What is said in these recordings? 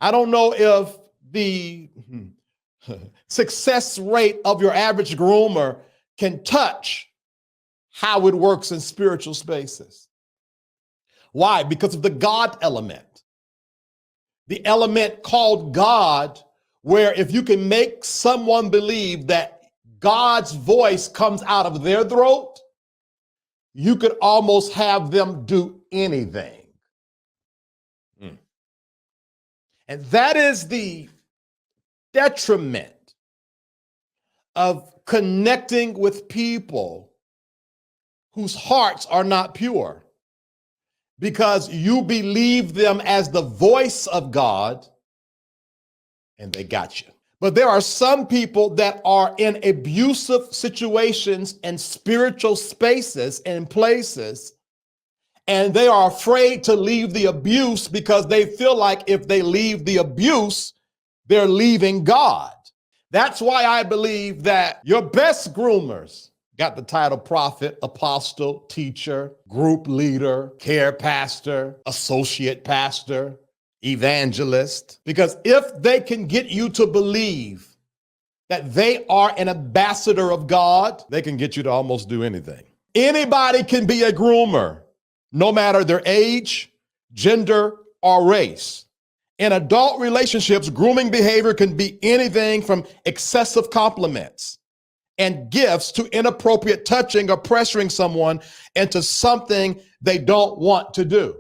I don't know if the success rate of your average groomer can touch how it works in spiritual spaces. Why? Because of the God element. The element called God, where if you can make someone believe that God's voice comes out of their throat, you could almost have them do anything. And that is the detriment of connecting with people whose hearts are not pure, because you believe them as the voice of God and they got you. But there are some people that are in abusive situations and spiritual spaces and places, and they are afraid to leave the abuse because they feel like if they leave the abuse, they're leaving God. That's why I believe that your best groomers got the title prophet, apostle, teacher, group leader, care pastor, associate pastor, evangelist. Because if they can get you to believe that they are an ambassador of God, they can get you to almost do anything. Anybody can be a groomer, no matter their age, gender, or race. In adult relationships, grooming behavior can be anything from excessive compliments and gifts to inappropriate touching or pressuring someone into something they don't want to do.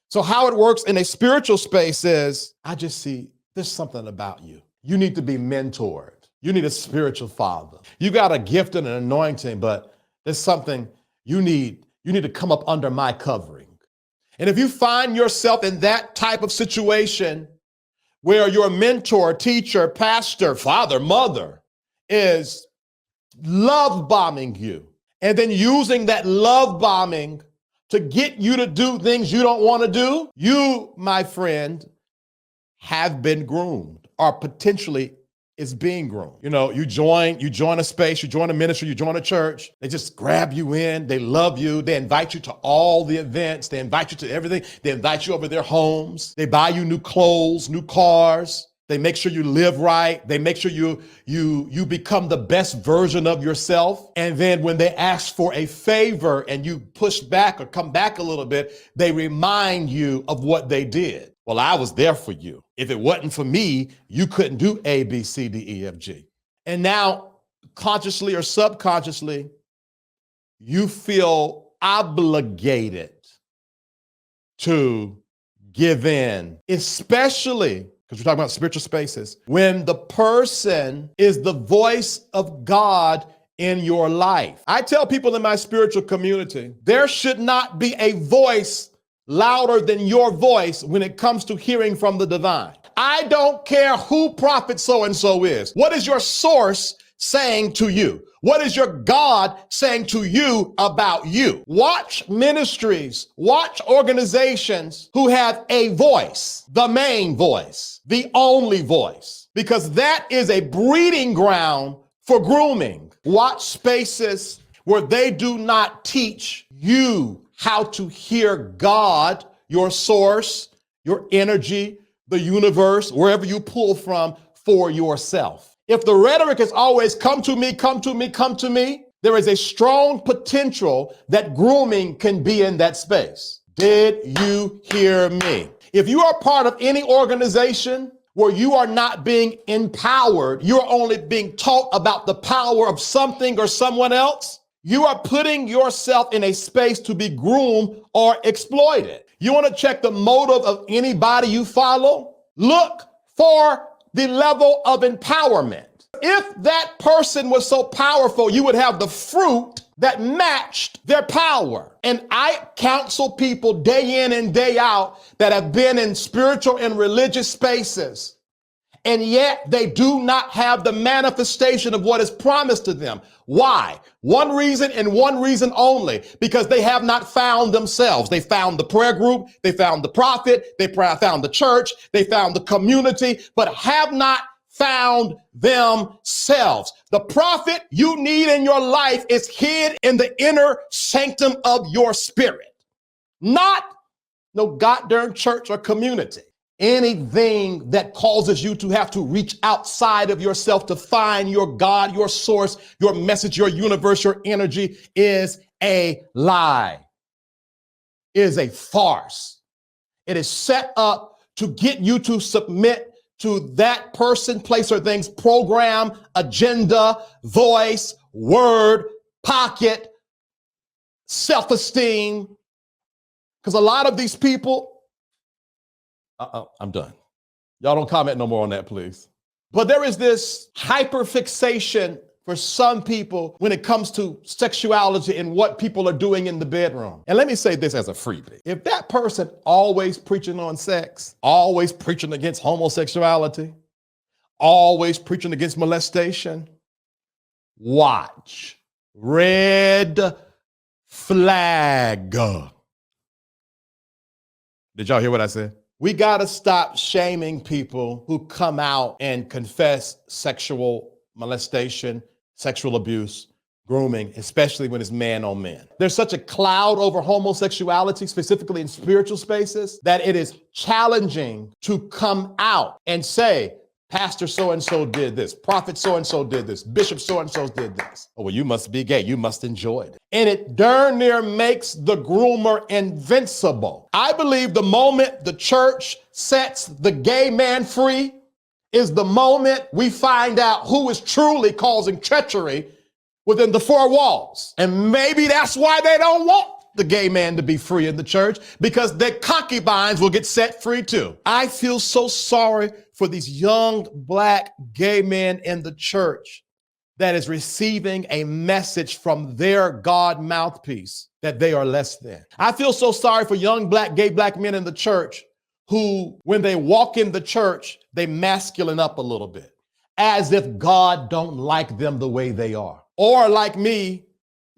So how it works in a spiritual space is, I just see there's something about you. You need to be mentored. You need a spiritual father. You got a gift and an anointing, but there's something you need to come up under my covering. And if you find yourself in that type of situation where your mentor, teacher, pastor, father, mother is love bombing you and then using that love bombing to get you to do things you don't want to do, you, my friend, have been groomed or potentially is being groomed. You know, you join a space, you join a ministry, you join a church, they just grab you in, they love you, they invite you to all the events, they invite you to everything, they invite you over their homes, they buy you new clothes, new cars, they make sure you live right, they make sure you become the best version of yourself. And then when they ask for a favor and you push back or come back a little bit, they remind you of what they did. Well, I was there for you. If it wasn't for me, you couldn't do A, B, C, D, E, F, G. And now, consciously or subconsciously, you feel obligated to give in, especially because we're talking about spiritual spaces, when the person is the voice of God in your life. I tell people in my spiritual community, there should not be a voice louder than your voice when it comes to hearing from the divine. I don't care who prophet so-and-so is. What is your source saying to you? What is your God saying to you about you? Watch ministries, watch organizations who have a voice, the main voice, the only voice, because that is a breeding ground for grooming. Watch spaces where they do not teach you how to hear God, your source, your energy, the universe, wherever you pull from for yourself. If the rhetoric is always come to me, come to me, come to me, there is a strong potential that grooming can be in that space. Did you hear me? If you are part of any organization where you are not being empowered, you're only being taught about the power of something or someone else, you are putting yourself in a space to be groomed or exploited. You want to check the motive of anybody you follow? Look for the level of empowerment. If that person was so powerful, you would have the fruit that matched their power. And I counsel people day in and day out that have been in spiritual and religious spaces, and yet they do not have the manifestation of what is promised to them. Why? One reason and one reason only, because they have not found themselves. They found the prayer group, they found the prophet, they found the church, they found the community, but have not found themselves. The prophet you need in your life is hid in the inner sanctum of your spirit, not no goddamn church or community. Anything that causes you to have to reach outside of yourself to find your God, your source, your message, your universe, your energy is a lie, is a farce. It is set up to get you to submit to that person, place, or thing's program, agenda, voice, word, pocket, self-esteem. Because a lot of these people, I'm done. Y'all don't comment no more on that, please. But there is this hyperfixation for some people when it comes to sexuality and what people are doing in the bedroom. And let me say this as a freebie. If that person always preaching on sex, always preaching against homosexuality, always preaching against molestation, watch. Red flag. Did y'all hear what I said? We got to stop shaming people who come out and confess sexual molestation, sexual abuse, grooming, especially when it's man on man. There's such a cloud over homosexuality, specifically in spiritual spaces, that it is challenging to come out and say, Pastor so-and-so did this, prophet so-and-so did this, bishop so-and-so did this. Oh, well, you must be gay. You must enjoy it. And it darn near makes the groomer invincible. I believe the moment the church sets the gay man free is the moment we find out who is truly causing treachery within the four walls. And maybe that's why they don't want the gay man to be free in the church, because their concubines will get set free too. I feel so sorry for these young black gay men in the church that is receiving a message from their God mouthpiece that they are less than. I feel so sorry for young gay black men in the church who, when they walk in the church, they masculine up a little bit, as if God don't like them the way they are. Or like me,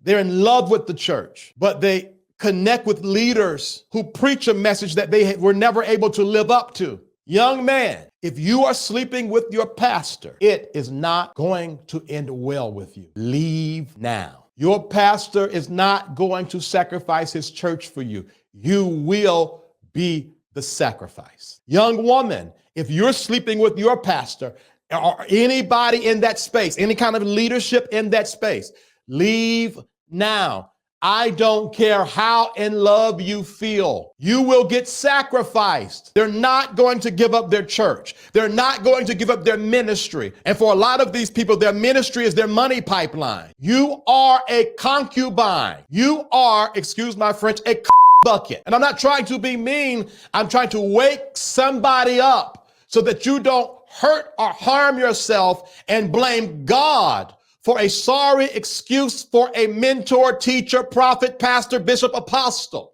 they're in love with the church, but they connect with leaders who preach a message that they were never able to live up to. Young man, if you are sleeping with your pastor, it is not going to end well with you. Leave now. Your pastor is not going to sacrifice his church for you. You will be the sacrifice. Young woman, if you're sleeping with your pastor or anybody in that space, any kind of leadership in that space, leave now. I don't care how in love you feel. You will get sacrificed. They're not going to give up their church. They're not going to give up their ministry. And for a lot of these people, their ministry is their money pipeline. You are a concubine. You are, excuse my French, a bucket. And I'm not trying to be mean. I'm trying to wake somebody up so that you don't hurt or harm yourself and blame God for a sorry excuse for a mentor, teacher, prophet, pastor, bishop, apostle.